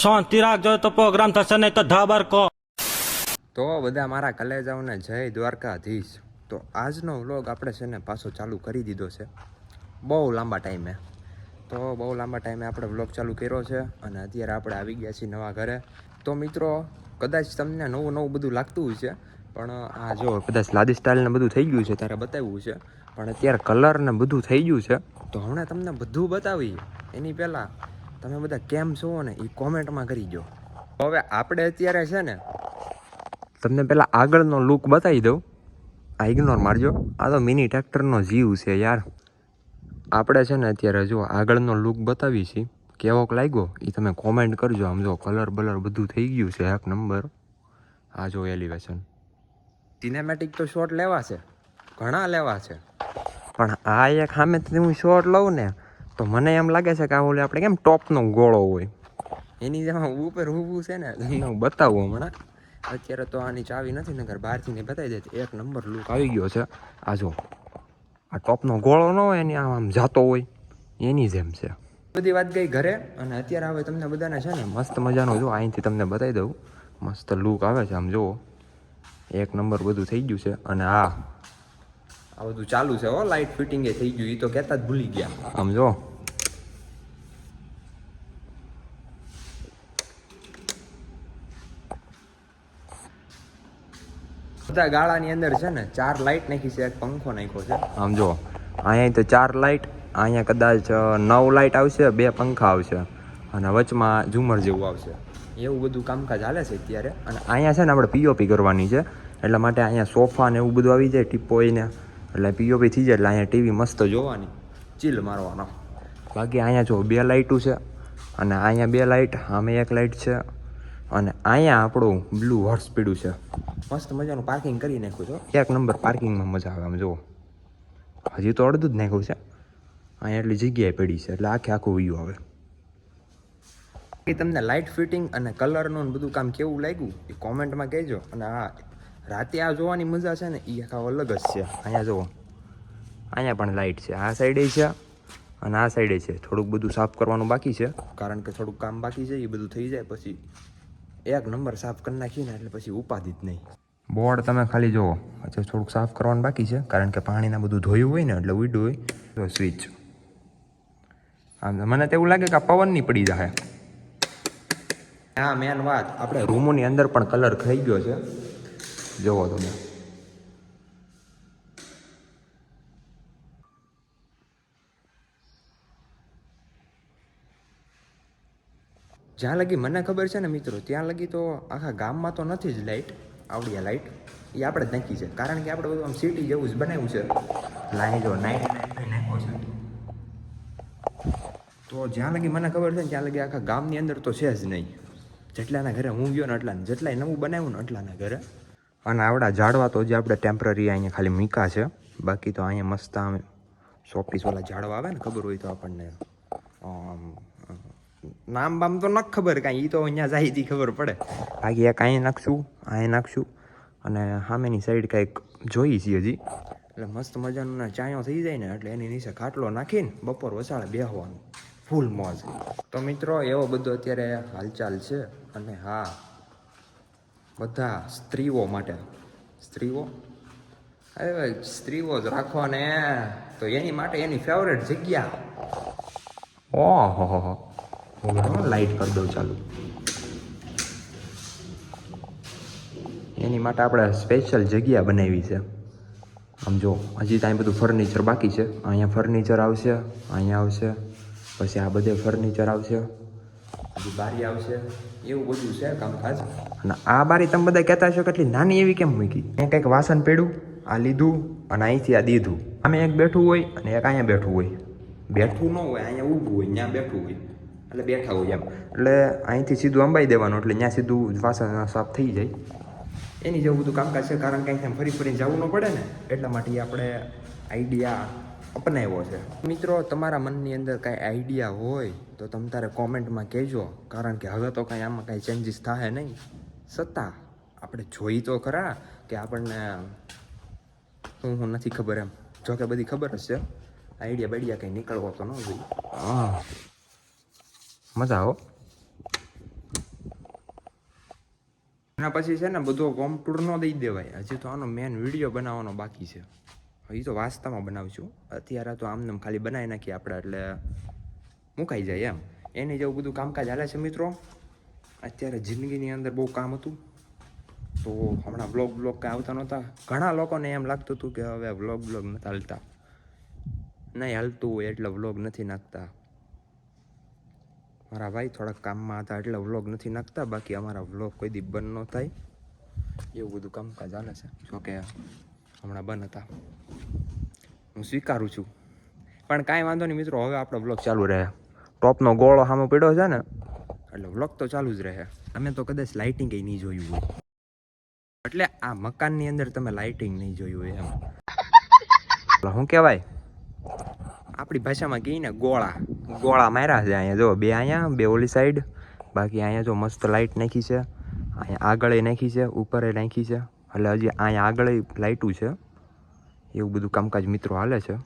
શાંતિ રાખજો તો પ્રોગ્રામ થશે નહીં તો ધાબર કો. તો બધા મારા કલેજાઓને જય દ્વારકાધીશ. તો આજનો વ્લોગ આપણે છે ને પાછો ચાલુ કરી દીધો છે બહુ લાંબા ટાઈમે. આપણે વ્લોગ ચાલુ કર્યો છે અને અત્યારે આપણે આવી ગયા છીએ નવા ઘરે. તો મિત્રો કદાચ તમને નવું નવું બધું લાગતું હોય છે, પણ આ જો કદાચ લાદી સ્ટાઇલ ને બધું થઈ ગયું છે તારે બતાવ્યું છે, પણ અત્યારે કલર ને બધું થઈ ગયું છે. તો હમણાં તમને બધું બતાવી એની પહેલાં તમે બધા કેમ છો ને એ કોમેન્ટમાં કરી દો. હવે આપણે અત્યારે છે ને તમને પહેલાં આગળનો લુક બતાવી દઉં. આ ઇગ્નોર મારજો, આ તો મિની ટ્રેક્ટરનો જીવ છે યાર. આપણે છે ને અત્યારે જો આગળનો લુક બતાવી છીએ, કેવોક લાગ્યો એ તમે કોમેન્ટ કરજો. આમ જો કલર બલર બધું થઈ ગયું છે એક નંબર. આ જો એલિવેશન સિનેમેટિક તો શોટ લેવા છે, ઘણા લેવા છે, પણ આ એક સામેથી હું શોટ લઉં ને તો મને એમ લાગે છે કે આ ઓલે આપણે કેમ ટોપનો ગોળો હોય એની જેમાં ઉપર ઊભું છે ને તમને હું બતાવું હમણાં. અત્યારે તો આની ચાવી નથી, નગર બહારથી ને બતાવી દે. એક નંબર લુક આવી ગયો છે. આ જો આ ટોપનો ગોળો ન હોય એની આમ જાતો હોય એની જેમ છે. બધી વાત ગઈ ઘરે, અને અત્યારે હવે તમને બધાને છે ને મસ્ત મજાનો જો અહીંથી તમને બતાવી દઉં. મસ્ત લુક આવે છે આમ જુઓ, એક નંબર બધું થઈ ગયું છે. અને આ બધું ચાલુ છે હો, લાઇટ ફિટિંગ એ થઈ ગયું, એ તો કહેતા જ ભૂલી ગયા. આમ જો બધા ગાળાની અંદર છે ને 4 લાઇટ નાખી છે, એક પંખો નાખ્યો છે. આમ જો અહીંયા તો 4 લાઇટ, અહીંયા કદાચ 9 લાઇટ આવશે, 2 પંખા આવશે અને વચમાં ઝુમર જેવું આવશે. એવું બધું કામકાજ હાલે છે અત્યારે. અને અહીંયા છે ને આપણે પીઓપી કરવાની છે, એટલા માટે અહીંયા સોફા ને એવું બધું આવી જાય ટીપોઈને, એટલે પીઓપી થઈ જાય એટલે અહીંયા ટીવી મસ્ત જોવાની, ચીલ મારવાનો. બાકી અહીંયા જો 2 લાઇટું છે, અને અહીંયા 2 લાઇટ, આમે 1 લાઇટ છે, અને અહીંયા આપણું બ્લુ હોર્સ પીડું છે. મસ્ત મજાનું પાર્કિંગ કરી નાખ્યું છે, એક નંબર પાર્કિંગમાં મજા આવે. આમ જુઓ હજી તો અડધું જ નાખ્યું છે, અહીંયા એટલી જગ્યાએ પડી છે એટલે આખું વ્યૂ આવે. એ તમને લાઇટ ફિટિંગ અને કલરનું બધું કામ કેવું લાગ્યું એ કોમેન્ટમાં કહેજો. અને હા, રાતે આ જોવાની મજા છે ને એ આખા અલગ જ છે. અહીંયા જુઓ, અહીંયા પણ લાઇટ છે, આ સાઈડે છે અને આ સાઈડે છે. થોડુંક બધું સાફ કરવાનું બાકી છે, કારણ કે થોડુંક કામ બાકી છે. એ બધું થઈ જાય પછી એક નંબર સાફ કરી નાખીને એટલે પછી ઉપાધિ જ નહીં. બોર્ડ તમે ખાલી જુઓ, પછી થોડુંક સાફ કરવાનું બાકી છે, કારણ કે પાણીના બધું ધોયું હોય ને એટલે ઉડ્યું હોય. તો સ્વિચ આમ મને તો એવું લાગે કે આ પવનની પડી જાય. હા, મેન વાત આપણે રૂમોની અંદર પણ કલર થઈ ગયો છે, જુઓ તમે. જ્યાં લગી મને ખબર છે ને મિત્રો, ત્યાં લગી તો આખા ગામમાં તો નથી જ લાઇટ. આવડી આ લાઇટ એ આપણે જ નાખી છે, કારણ કે આપણે બધું આમ સિટી જેવું જ બનાવ્યું છે. લાઈ જો નાખ્યો છે. તો જ્યાં લગી મને ખબર છે ને ત્યાં લગી આખા ગામની અંદર તો છે જ નહીં. જેટલાના ઘરે હું ગયો ને એટલા, જેટલાય નવું બનાવ્યું ને એટલાના ઘરે. અને આવડા ઝાડવા તો જે આપણે ટેમ્પરરી અહીંયા ખાલી મીકા છે, બાકી તો અહીંયા મસ્ત આમ શોપીસ વાળા ઝાડવા આવે ને, ખબર હોય તો આપણને નામ બામ તો ન ખબર કાંઈ, એ તો અહીંયા જાય તી ખબર પડે. બાકી એક અહીંયા નાખશું, અહીંયા નાખશું, અને સામેની સાઈડ કાંઈક જોઈ છીએ હજી. એટલે મસ્ત મજાનો ચાયો થઈ જાય ને એટલે એની નીચે ખાટલો નાખીને બપોર વસાળે બેસવાનું, ફૂલ મોજ. તો મિત્રો એવો બધો અત્યારે હાલચાલ છે. અને હા, બધા સ્ત્રીઓ માટે, સ્ત્રીઓ જ રાખો ને, તો એની માટે એની ફેવરેટ જગ્યા. ઓહો, લાઈટ કરી દઉં ચાલુ. એની માટે આપણે સ્પેશિયલ જગ્યા બનાવી છે. આમ જો હજી ત્યાં બધું ફર્નિચર બાકી છે. અહીંયા ફર્નિચર આવશે, અહીંયા આવશે, પછી આ બધે ફર્નિચર આવશે, હજી બારી આવશે, એવું બધું છે કામકાજ. અને આ બારી તમે બધા કહેતા હશો કેટલી નાની એવી કેમ મૂકી? અહીંયા કંઈક વાસણ પડ્યું, આ લીધું અને અહીંથી આ દીધું. આમે એક બેઠું હોય અને એક અહીંયા બેઠું હોય. બેઠું ન હોય, અહીંયા ઊભું હોય, ત્યાં બેઠું હોય, એટલે બેઠા હોય એમ. એટલે અહીંથી સીધું અંબાઈ દેવાનું, એટલે ત્યાં સીધું વાસણ સાફ થઈ જાય. એની જેવું બધું કામકાજ છે, કારણ કે અહીંથી ફરી ફરીને જવું ન પડે ને, એટલા માટે આપણે આઈડિયા અપનાવ્યો છે. મિત્રો તમારા મનની અંદર કાંઈ આઈડિયા હોય તો તમે તારે કોમેન્ટમાં કહેજો, કારણ કે હવે તો કાંઈ આમાં કાંઈ ચેન્જીસ થાય નહીં. છતાં આપણે જોઈ તો ખરા કે આપણને હું નથી ખબર એમ. જોકે બધી ખબર જ છે, આઈડિયા બાઈડિયા કંઈ નીકળવો તો ન જોઈએ. હા, મજા આવો. એના પછી છે ને બધો હોમ ટૂર ન દઈ દેવાય, હજી તો આનો મેન વિડીયો બનાવવાનો બાકી છે. એ તો વાસ્તવમાં બનાવશું, અત્યારે તો આમને ખાલી બનાવી નાખીએ આપણે એટલે મુકાઈ જાય એમ. એની જેવું બધું કામકાજ હાલે છે મિત્રો. અત્યારે જિંદગીની અંદર બહુ કામ હતું, તો હમણાં બ્લોગ કાંઈ આવતા નહોતા. ઘણા લોકોને એમ લાગતું હતું કે હવે બ્લોગ નથી હાલતા, નહીં હાલતું હોય એટલે વ્લોગ નથી નાખતા. મારા ભાઈ થોડાક કામમાં હતા એટલે વ્લોગ નથી નાખતા, બાકી અમારા વ્લોગ કોઈ દી બંધ ન થાય એવું બધું કામકાજ હાલે છે. જોકે હમણાં બંધ હતા, હું સ્વીકારું છું, પણ કાંઈ વાંધો નહીં મિત્રો. હવે આપણો વ્લોગ ચાલુ રહે. ટોપનો ગોળો સામે પડ્યો છે ને એટલે વ્લોગ તો ચાલુ જ રહે. અમે તો કદાચ લાઇટિંગ કંઈ નહીં જોયું હોય, એટલે આ મકાનની અંદર તમે લાઇટિંગ નહીં જોયું હોય એમ. શું કહેવાય આપણી ભાષામાં કહીએ ને, ગોળા માર્યા છે અહીંયા. જો બે અહીંયા, બે ઓલી સાઈડ, બાકી અહીંયા જો મસ્ત લાઇટ નાખી છે. અહીંયા આગળ નાખી છે, ઉપર નાખી છે, એટલે હજી અહીંયા આગળ લાઇટું છે. એવું બધું કામકાજ મિત્રો હાલે છે.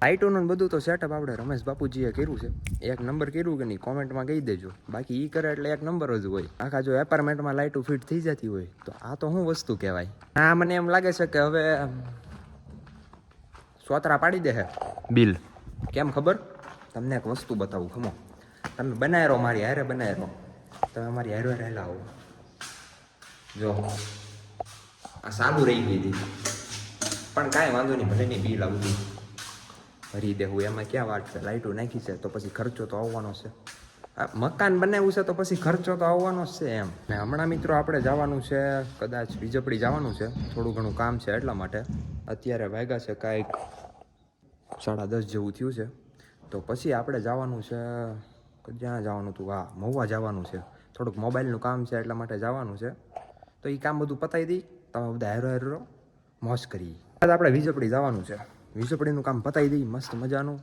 લાઇટોનું બધું તો સેટઅપ આપણે રમેશ બાપુજીએ કર્યું છે. એક નંબર કર્યું કે નહીં કોમેન્ટમાં કહી દેજો, બાકી એ કરે એટલે એક નંબર જ હોય. આખા જો એપાર્ટમેન્ટમાં લાઇટો ફિટ થઈ જતી હોય તો આ તો શું વસ્તુ કહેવાય. આ મને એમ લાગે છે કે હવે સોતરા પાડી દે બિલ. કેમ ખબર? તમને એક વસ્તુ બતાવું. ખમો, તમે બનાવી રહો, મારી હારે બનાવી રહો, તમે મારી હારે રહેલા આવો. જો આ સારું રહી ગઈ હતી, પણ કાંઈ વાંધો નહીં, ભલે નહીં બિલ આવતું ભરી દેવું, એમાં ક્યાં વાત છે. લાઇટો નાખી છે તો પછી ખર્ચો તો આવવાનો છે. મકાન બનાવ્યું છે તો પછી ખર્ચો તો આવવાનો જ છે એમ. ને હમણાં મિત્રો આપણે જવાનું છે કદાચ વીજપડી જવાનું છે, થોડું ઘણું કામ છે એટલા માટે. અત્યારે વાગ્યા છે કાંઈક 10:30 જેવું થયું છે, તો પછી આપણે જવાનું છે. ક્યાં જવાનું હતું? હા, મહુવા જવાનું છે. થોડુંક મોબાઈલનું કામ છે એટલા માટે જવાનું છે. તો એ કામ બધું પતાવી દઈ, તમે બધા હેરો મોજ કરી. આપણે વીજપડી જવાનું છે, વીજપડીનું કામ પતાવી દઈ મસ્ત મજાનું.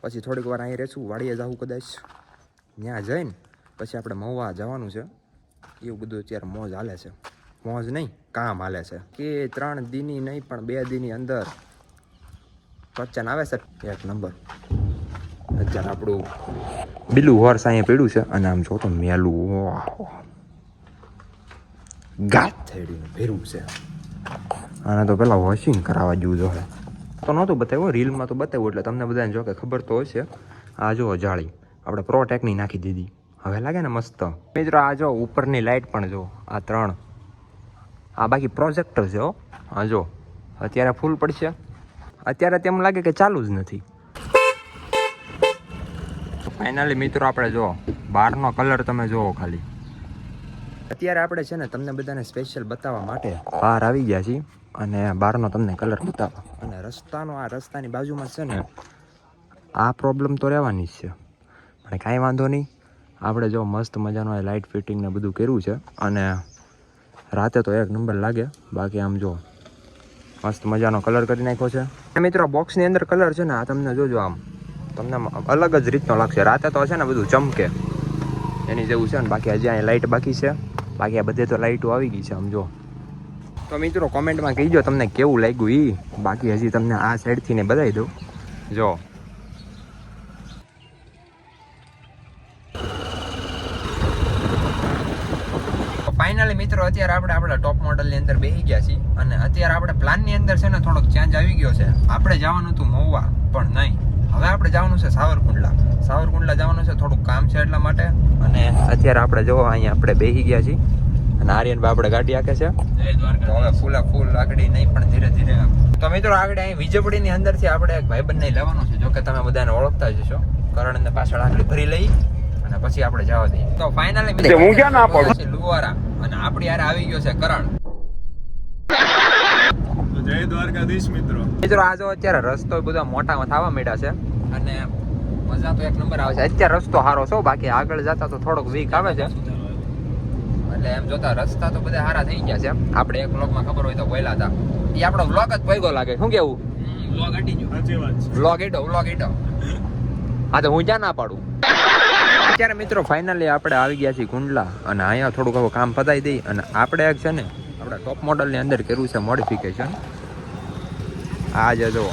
પછી થોડીક વાર અહીં રહેશું, વાડીએ જવું કદાચ. ત્યાં જઈને પછી આપણે મહુવા જવાનું છે. એવું બધું અત્યારે મોજ હાલે છે. મોજ નહીં, કામ હાલે છે કે 3 દીની નહીં પણ 2 દીની અંદર વચન આવે છે એક નંબર. અત્યારે આપણું બીલું હોર્સ અહીંયા પડ્યું છે, અને આમ જો તો મેલું ગાત થઈને ભેરું છે. આને તો પેલા વોશિંગ કરાવવા જેવું જોઈએ. તો નહોતું બતાવ્યું, રીલમાં તો બતાવ્યું એટલે તમને બધાને જો કે ખબર તો હશે. આ જો જાળી આપણે પ્રોટેકની નાખી દીધી, હવે લાગે ને મસ્ત મિત્રો. આ જો ઉપરની લાઇટ પણ જો, આ 3, આ બાકી પ્રોજેક્ટર છે હો. હા જો અત્યારે ફૂલ પડશે, અત્યારે તેમ લાગે કે ચાલુ જ નથી. ફાઇનલી મિત્રો આપણે જો બહારનો કલર તમે જુઓ ખાલી. અત્યારે આપણે છે ને તમને બધાને સ્પેશિયલ બતાવવા માટે બહાર આવી ગયા છીએ, અને બહારનો તમને કલર બતાવવા. અને રસ્તાની બાજુમાં છે ને આ પ્રોબ્લેમ તો રહેવાની જ છે, પણ કાંઈ વાંધો નહીં. આપણે જો મસ્ત મજાનો લાઇટ ફિટિંગ ને બધું કર્યું છે, અને રાતે તો એક નંબર લાગે. બાકી આમ જો મસ્ત મજાનો કલર કરી નાખ્યો છે મિત્રો. બોક્સની અંદર કલર છે ને આ તમને જોજો, આમ તમને અલગ જ રીતનો લાગશે. રાતે તો છે ને બધું ચમકે એની જેવું છે ને. બાકી હજી અહીંયા લાઇટ બાકી છે, બાકી આ બધે તો લાઇટો આવી ગઈ છે આમ જો. તો મિત્રો કોમેન્ટમાં કહીજો તમને કેવું લાગ્યું એ. બાકી હજી તમને આ સાઈડથી ને બતાવી દઉં. જો ફાઇનલી મિત્રો અત્યારે આપણે આપણા ટોપ મોડલની અંદર બેસી ગયા છીએ, અને અત્યારે આપણે પ્લાનની અંદર છે ને થોડોક ચેન્જ આવી ગયો છે. આપણે જવાનું હતું મહુવા, પણ નહીં, હવે આપણે જવાનું છે સાવરકુંડલા જવાનું છે. થોડુંક કામ છે એટલા માટે. અને અત્યારે આપણે જો અહીંયા આપણે બેસી ગયા છીએ, અને આર્યનભાઈ આપણે ગાડી આકે છે. તો હવે ફૂલ આગળ નહીં પણ ધીરે ધીરે. તો મિત્રો આગળ અહીં વીજપડીની અંદરથી આપણે એક ભાઈબંધને લેવાનો છે, જો કે તમે બધાને ઓળખતા જ છો. કરણને પાછળ આગળ ભરી લઈ અને પછી આપણે જવા દઈએ. તો ફાઇનલી હું ક્યાં ના પડું લુવારા, અને આપણી યાર આવી ગયો છે કરણ. જય દ્વારકાધીશ મિત્રો. આ જો અત્યારે રસ્તો બધા મોટામાં થવા માંડ્યા છે, અને મજા તો એક નંબર આવે છે. અત્યારે રસ્તો સારો છે, બાકી આગળ જતા તો થોડોક વીક આવે છે. એટલે એમ જોતા રસ્તા તો બધા સારા થઈ ગયા છે. આપણે એક બ્લોગમાં ખબર હોય તો બોલ્યા હતા, એ આપણો બ્લોગ જ ભેગો લાગે. શું કેવું? બ્લોગ હટી ગયો. સાચી વાત છે. બ્લોગ એટો. હા તો હું જ્યાં ના પાડું. અત્યારે મિત્રો ફાઇનલી આપણે આવી ગયા છીએ કુંડલા, અને અહીંયા થોડુંક હવે કામ પતાવી દઈ. અને આપણે એક છે ને આપણા ટોપ મોડલની અંદર કર્યું છે મોડિફિકેશન. આ જે જો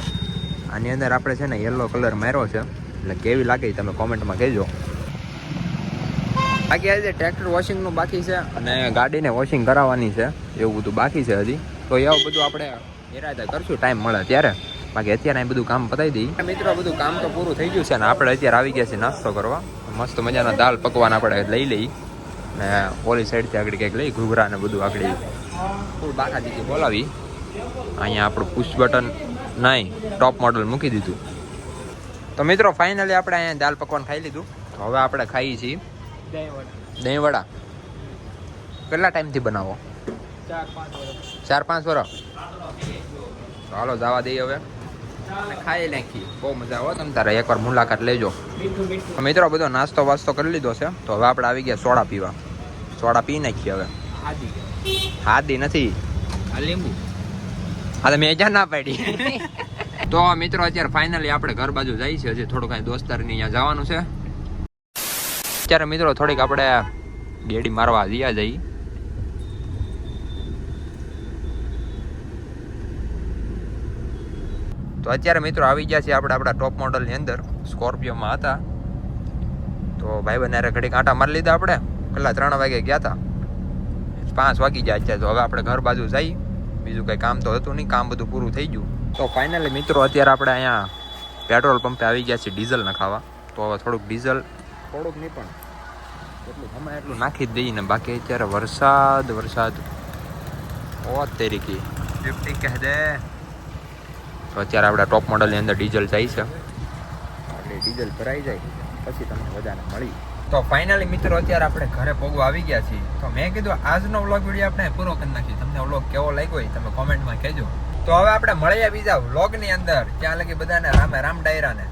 આની અંદર આપણે છે ને યલો કલર માર્યો છે, એટલે કેવી લાગે તમે કોમેન્ટમાં કહેજો. બાકી આજે ટ્રેક્ટર વોશિંગનું બાકી છે અને ગાડીને વોશિંગ કરાવવાની છે, એવું બધું બાકી છે હજી. તો એવું બધું આપણે ઈરાદા કરશું ટાઈમ મળે ત્યારે. બાકી અત્યારે બધું કામ પતાવી દઈએ. મિત્રો બધું કામ તો પૂરું થઈ ગયું છે ને આપણે અત્યારે આવી ગયા છીએ નાસ્તો કરવા. મસ્ત મજાના દાલ પકવાન આપણે લઈ લઈ ને ઓલી સાઈડથી આગળ કંઈક લઈ ઘૂઘરા ને બધું આગળ ફૂલ બાકા દીધી બોલાવી. અહીંયા આપણું પુશ બટન નહીં ટોપ મોડલ મૂકી દીધું. તો મિત્રો ફાઇનલી આપણે અહીંયા દાલ પકવાન ખાઈ લીધું. તો હવે આપણે ખાઈએ છીએ દહીં વડા. કેટલા ટાઈમથી બનાવો? 4-5 વર્ષ. ચાલો જવા દઈએ હવે ખાઈ નાખી. બહુ મજા આવે તમે તારે એકવાર મુલાકાત લેજો. મિત્રો બધો નાસ્તો વાસ્તો કરી લીધો છે. તો હવે આપણે આવી ગયા સોડા પીવા. સોડા પી નાખીએ હવે. હાદી નથી લીંબુ. હા તો મેં જ્યાં ના પાડી. તો મિત્રો અત્યારે ફાઇનલી આપણે ઘર બાજુ જઈએ છીએ. હજી થોડું કાંઈ દોસ્તારની અહીંયા જવાનું છે. અત્યારે મિત્રો થોડીક આપણે ગેડી મારવા દિયા જઈએ. તો અત્યારે મિત્રો આવી ગયા છીએ આપણે આપણા ટોપ મોડલની અંદર. સ્કોર્પિયોમાં હતા તો ભાઈ બંને ઘડીક આંટા મારી લીધા. આપણે કેટલા 3 વાગે ગયા હતા, 5 વાગી ગયા અત્યારે. તો હવે આપણે ઘર બાજુ જઈએ. બીજું કંઈ કામ તો હતું નહીં, કામ બધું પૂરું થઈ ગયું. તો ફાઇનલી મિત્રો અત્યારે આપણે અહીંયા પેટ્રોલ પંપે આવી ગયા છીએ ડીઝલ નખાવા. તો હવે થોડુંક ડીઝલ નહીં પણ એટલું ગમે એટલું નાખી જ દઈએ ને. બાકી અત્યારે વરસાદ ઓ તેરીકી 50 કહે દે. તો અત્યારે આપણે ટોપ મોડલની અંદર ડીઝલ જાય છે. એટલે ડીઝલ ભરાઈ જાય પછી તમને બધાને મળી. તો ફાઇનલી મિત્રો અત્યારે આપણે ઘરે પગવા આવી ગયા છીએ. તો મેં કીધું આજનો વ્લોગ વિડીયો આપણે પૂરો કરી નાખીએ. તમને વ્લોગ કેવો લાગ્યો હોય તમે કોમેન્ટમાં કહેજો. તો હવે આપણે મળીએ બીજા વ્લોગની અંદર. ત્યાં લગી બધાને રામે રામ ડાયરાને.